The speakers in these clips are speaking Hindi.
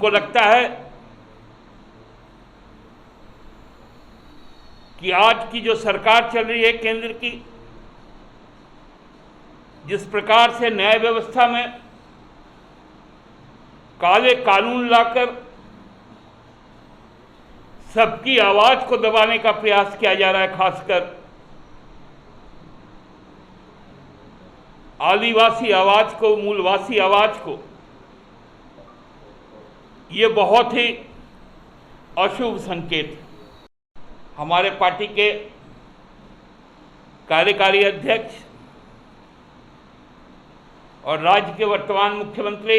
हमको लगता है कि आज की जो सरकार चल रही है केंद्र की, जिस प्रकार से न्याय व्यवस्था में काले कानून लाकर सबकी आवाज को दबाने का प्रयास किया जा रहा है, खासकर आदिवासी आवाज को, मूलवासी आवाज को, ये बहुत ही अशुभ संकेत है। हमारे पार्टी के कार्यकारी अध्यक्ष और राज्य के वर्तमान मुख्यमंत्री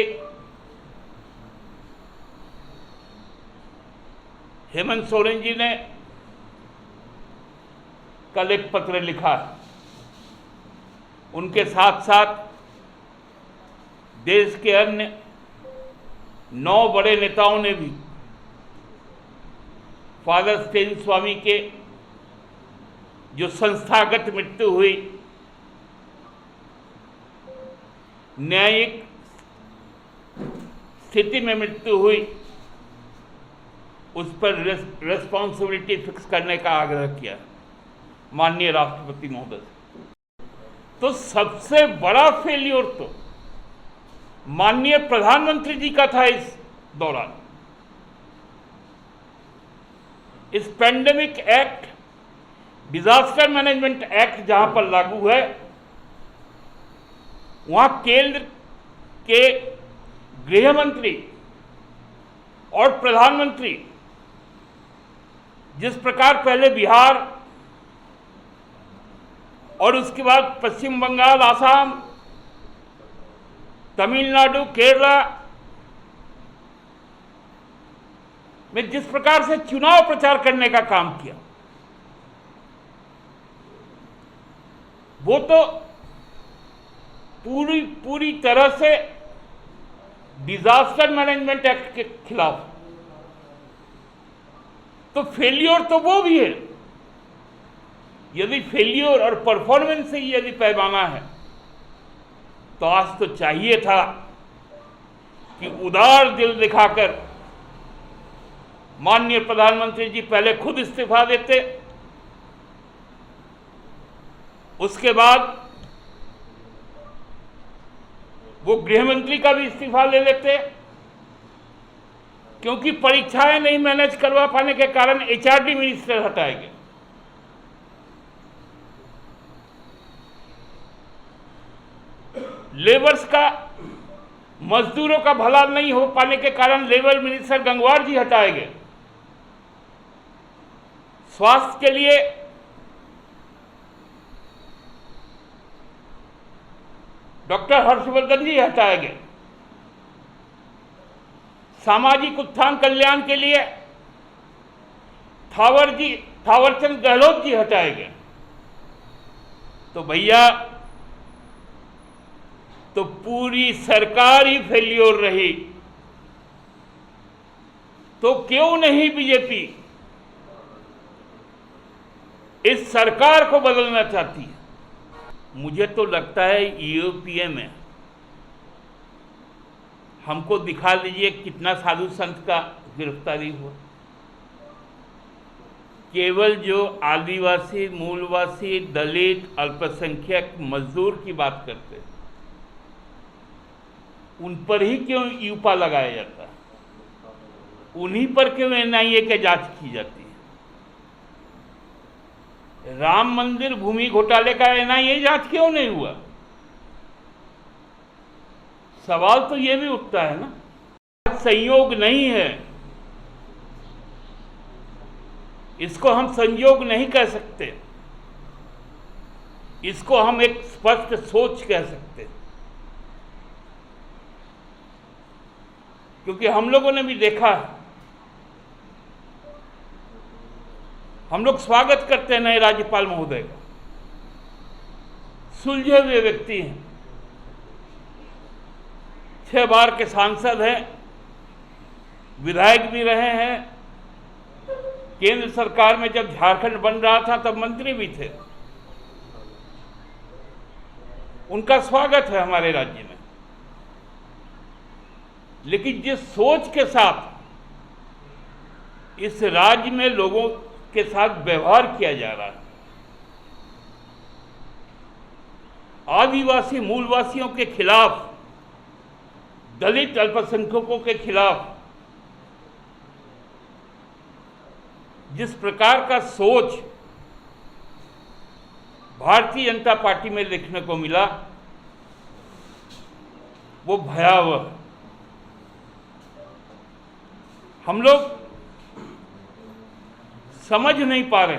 हेमंत सोरेन जी ने कल एक पत्र लिखा है। उनके साथ साथ देश के अन्य 9 बड़े नेताओं ने भी फादर स्टेन स्वामी के जो संस्थागत मृत्यु हुई, न्यायिक स्थिति में मृत्यु हुई, उस पर रेस्पॉन्सिबिलिटी फिक्स करने का आग्रह किया माननीय राष्ट्रपति महोदय से। तो सबसे बड़ा फेल्योर तो माननीय प्रधानमंत्री जी का था इस दौरान। इस pandemic act, disaster management act जहां पर लागू है, वहां केंद्र के गृह मंत्री और प्रधानमंत्री जिस प्रकार पहले बिहार और उसके बाद पश्चिम बंगाल, आसाम, तमिलनाडु, केरला में जिस प्रकार से चुनाव प्रचार करने का काम किया, वो तो पूरी तरह से डिजास्टर मैनेजमेंट एक्ट के खिलाफ। तो फेलियर तो वो भी है। यदि फेलियर और परफॉर्मेंस से यदि पैमाना है, तो आज तो चाहिए था कि उदार दिल दिखाकर माननीय प्रधानमंत्री जी पहले खुद इस्तीफा देते, उसके बाद वो गृह मंत्री का भी इस्तीफा ले लेते, क्योंकि परीक्षाएं नहीं मैनेज करवा पाने के कारण एचआरडी मिनिस्टर हटाए गए। लेबर्स का, मजदूरों का भला नहीं हो पाने के कारण लेबर मिनिस्टर गंगवार जी हटाए गए। स्वास्थ्य के लिए डॉक्टर हर्षवर्धन जी हटाए गए। सामाजिक उत्थान कल्याण के लिए थावरचंद गहलोत जी हटाए गए। तो भैया, तो पूरी सरकार ही फेल्योर रही, तो क्यों नहीं बीजेपी इस सरकार को बदलना चाहती है? मुझे तो लगता है यूपीए में हमको दिखा दीजिए कितना साधु संत का गिरफ्तारी हुआ। केवल जो आदिवासी, मूलवासी, दलित, अल्पसंख्यक, मजदूर की बात करते हैं, उन पर ही क्यों यूपा लगाया जाता है? उन्हीं पर क्यों एनआईए की जांच की जाती है? राम मंदिर भूमि घोटाले का एनआईए जांच क्यों नहीं हुआ? सवाल तो यह भी उठता है ना। संयोग नहीं है, इसको हम संयोग नहीं कह सकते, इसको हम एक स्पष्ट सोच कह सकते हैं। क्योंकि हम लोगों ने भी देखा है, हम लोग स्वागत करते हैं नए राज्यपाल महोदय का। सुलझे हुए व्यक्ति हैं, 6 बार के सांसद हैं, विधायक भी रहे हैं, केंद्र सरकार में जब झारखंड बन रहा था तब मंत्री भी थे। उनका स्वागत है हमारे राज्य में। लेकिन जिस सोच के साथ इस राज्य में लोगों के साथ व्यवहार किया जा रहा है, आदिवासी मूलवासियों के खिलाफ, दलित अल्पसंख्यकों के खिलाफ जिस प्रकार का सोच भारतीय जनता पार्टी में देखने को मिला, वो भयावह। हम लोग समझ नहीं पा रहे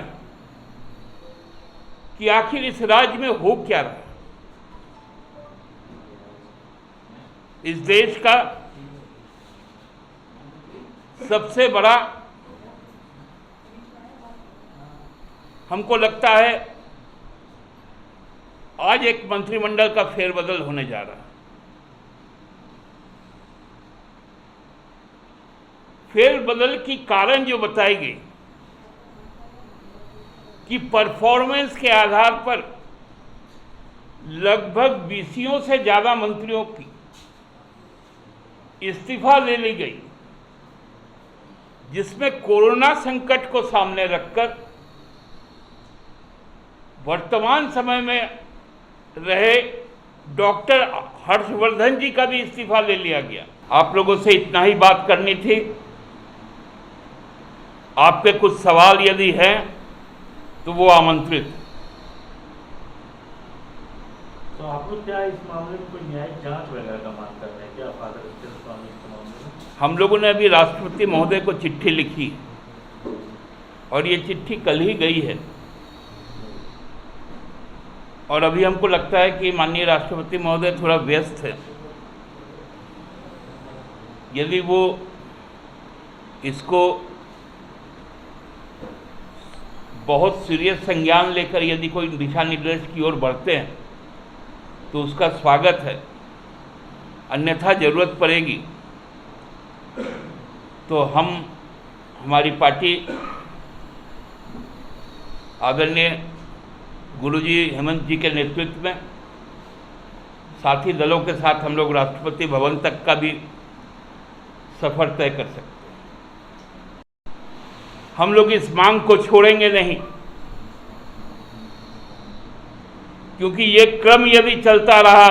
कि आखिर इस राज्य में हो क्या रहा है। इस देश का सबसे बड़ा, हमको लगता है, आज एक मंत्रिमंडल का फेरबदल होने जा रहा है। फेरबदल की कारण जो बताई गई कि परफॉर्मेंस के आधार पर लगभग 20 से ज्यादा मंत्रियों की इस्तीफा ले ली गई, जिसमें कोरोना संकट को सामने रखकर वर्तमान समय में रहे डॉक्टर हर्षवर्धन जी का भी इस्तीफा ले लिया गया। आप लोगों से इतना ही बात करनी थी। आपके कुछ सवाल यदि हैं तो वो आमंत्रित। तो आप लोग क्या इस मामले में कोई न्यायिक जांच वगैरह का मांग कर रहे हैं क्या फादर स्वामी के मामले में? हम लोगों ने अभी राष्ट्रपति महोदय को चिट्ठी लिखी और ये चिट्ठी कल ही गई है, और अभी हमको लगता है कि माननीय राष्ट्रपति महोदय थोड़ा व्यस्त है। यदि वो इसको बहुत सीरियस संज्ञान लेकर यदि कोई दिशा निर्देश की ओर बढ़ते हैं तो उसका स्वागत है, अन्यथा जरूरत पड़ेगी तो हमारी पार्टी आदरणीय गुरुजी हेमंत जी के नेतृत्व में साथी दलों के साथ हम लोग राष्ट्रपति भवन तक का भी सफर तय कर सकते हैं। हम लोग इस मांग को छोड़ेंगे नहीं, क्योंकि ये क्रम यदि चलता रहा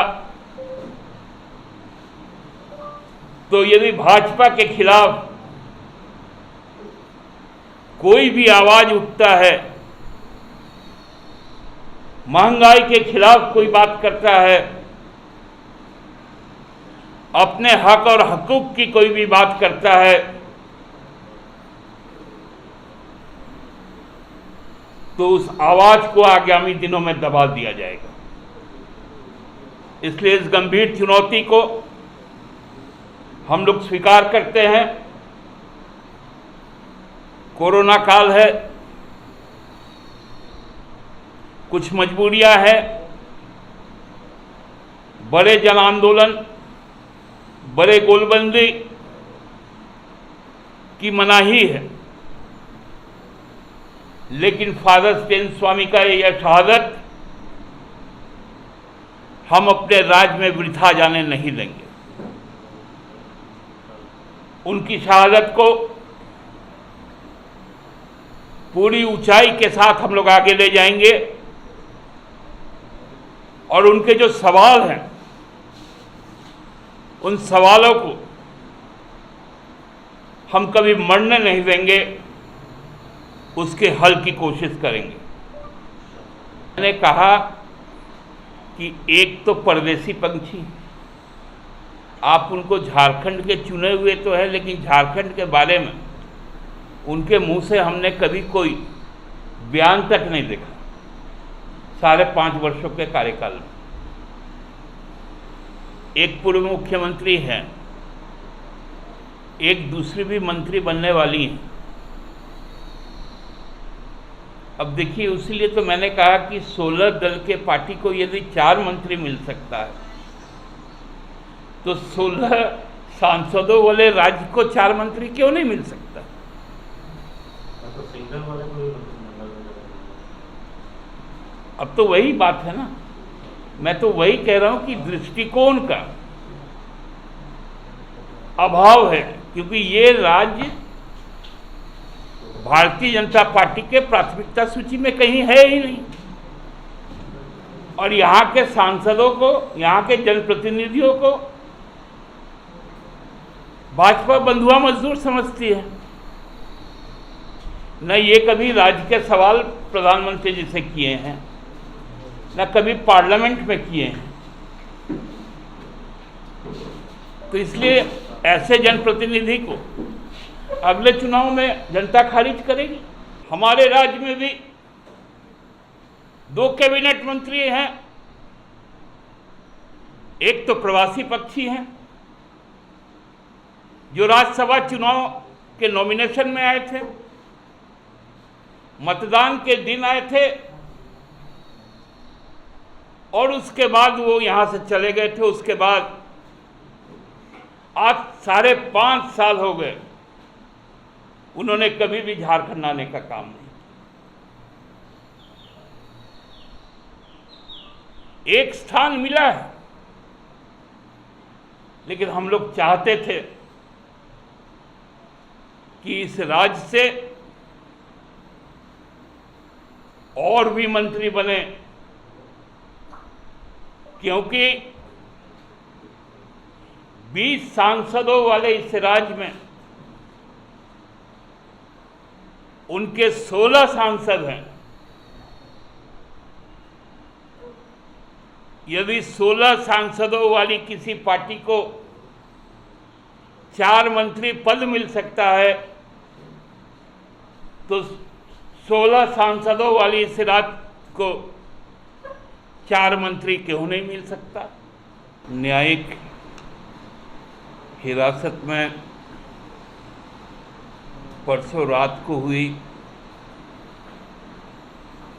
तो यदि भाजपा के खिलाफ कोई भी आवाज उठता है, महंगाई के खिलाफ कोई बात करता है, अपने हक और हकूक की कोई भी बात करता है, तो उस आवाज को आगामी दिनों में दबा दिया जाएगा। इसलिए इस गंभीर चुनौती को हम लोग स्वीकार करते हैं। कोरोना काल है, कुछ मजबूरियां हैं, बड़े जन आंदोलन, बड़े गोलबंदी की मनाही है, लेकिन फादर स्टेन स्वामी का यह शहादत हम अपने राज्य में वृथा जाने नहीं देंगे। उनकी शहादत को पूरी ऊंचाई के साथ हम लोग आगे ले जाएंगे और उनके जो सवाल हैं उन सवालों को हम कभी मरने नहीं देंगे, उसके हल की कोशिश करेंगे। मैंने कहा कि एक तो परदेसी पंछी, आप उनको झारखंड के चुने हुए तो है, लेकिन झारखंड के बारे में उनके मुंह से हमने कभी कोई बयान तक नहीं देखा साढ़े 5 वर्षों के कार्यकाल में। एक पूर्व मुख्यमंत्री हैं, एक दूसरी भी मंत्री बनने वाली हैं। अब देखिए, उसीलिए तो मैंने कहा कि 16 दल के पार्टी को यदि 4 मंत्री मिल सकता है तो 16 सांसदों वाले राज्य को 4 मंत्री क्यों नहीं मिल सकता? तो सिंगल वाले को भी अब तो वही बात है ना, मैं तो वही कह रहा हूं कि दृष्टिकोण का अभाव है, क्योंकि ये राज्य भारतीय जनता पार्टी के प्राथमिकता सूची में कहीं है ही नहीं। और यहाँ के सांसदों को, यहाँ के जनप्रतिनिधियों को भाजपा बंधुआ मजदूर समझती है। न ये कभी राज्य के सवाल प्रधानमंत्री जी से किए हैं, न कभी पार्लियामेंट में किए हैं। तो इसलिए ऐसे जनप्रतिनिधि को अगले चुनाव में जनता खारिज करेगी। हमारे राज्य में भी 2 कैबिनेट मंत्री हैं, एक तो प्रवासी पक्षी हैं जो राज्यसभा चुनाव के नॉमिनेशन में आए थे, मतदान के दिन आए थे और उसके बाद वो यहां से चले गए थे। उसके बाद आज 5.5 साल हो गए, उन्होंने कभी भी झारखंड आने का काम नहीं। एक स्थान मिला है, लेकिन हम लोग चाहते थे कि इस राज्य से और भी मंत्री बने, क्योंकि 20 सांसदों वाले इस राज्य में उनके 16 सांसद हैं। यदि 16 सांसदों वाली किसी पार्टी को 4 मंत्री पद मिल सकता है, तो 16 सांसदों वाली इस राज्य को 4 मंत्री क्यों नहीं मिल सकता। न्यायिक हिरासत में परसों रात को हुई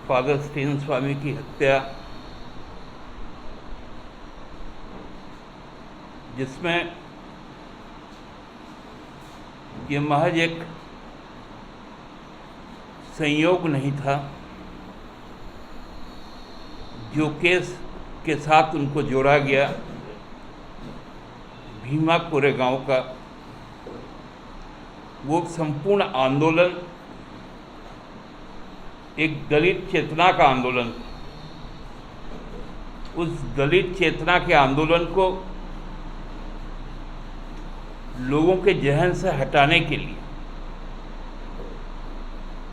फादर स्टीन स्वामी की हत्या, जिसमें ये महज एक संयोग नहीं था, जो केस के साथ उनको जोड़ा गया भीमा कोरेगांव का, वो संपूर्ण आंदोलन एक दलित चेतना का आंदोलन था। उस दलित चेतना के आंदोलन को लोगों के जहन से हटाने के लिए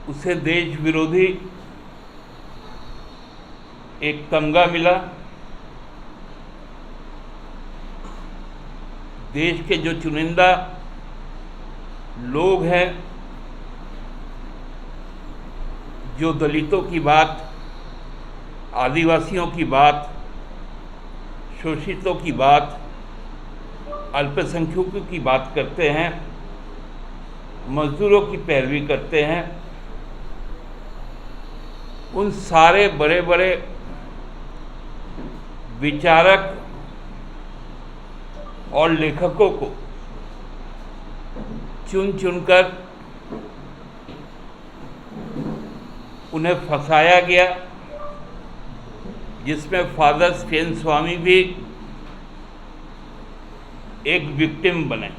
उसे देश विरोधी एक तमगा मिला। देश के जो चुनिंदा लोग हैं, जो दलितों की बात, आदिवासियों की बात, शोषितों की बात, अल्पसंख्यकों की बात करते हैं, मजदूरों की पैरवी करते हैं, उन सारे बड़े बड़े विचारक और लेखकों को चुन चुनकर उन्हें फंसाया गया, जिसमें फादर स्टेन स्वामी भी एक विक्टिम बने।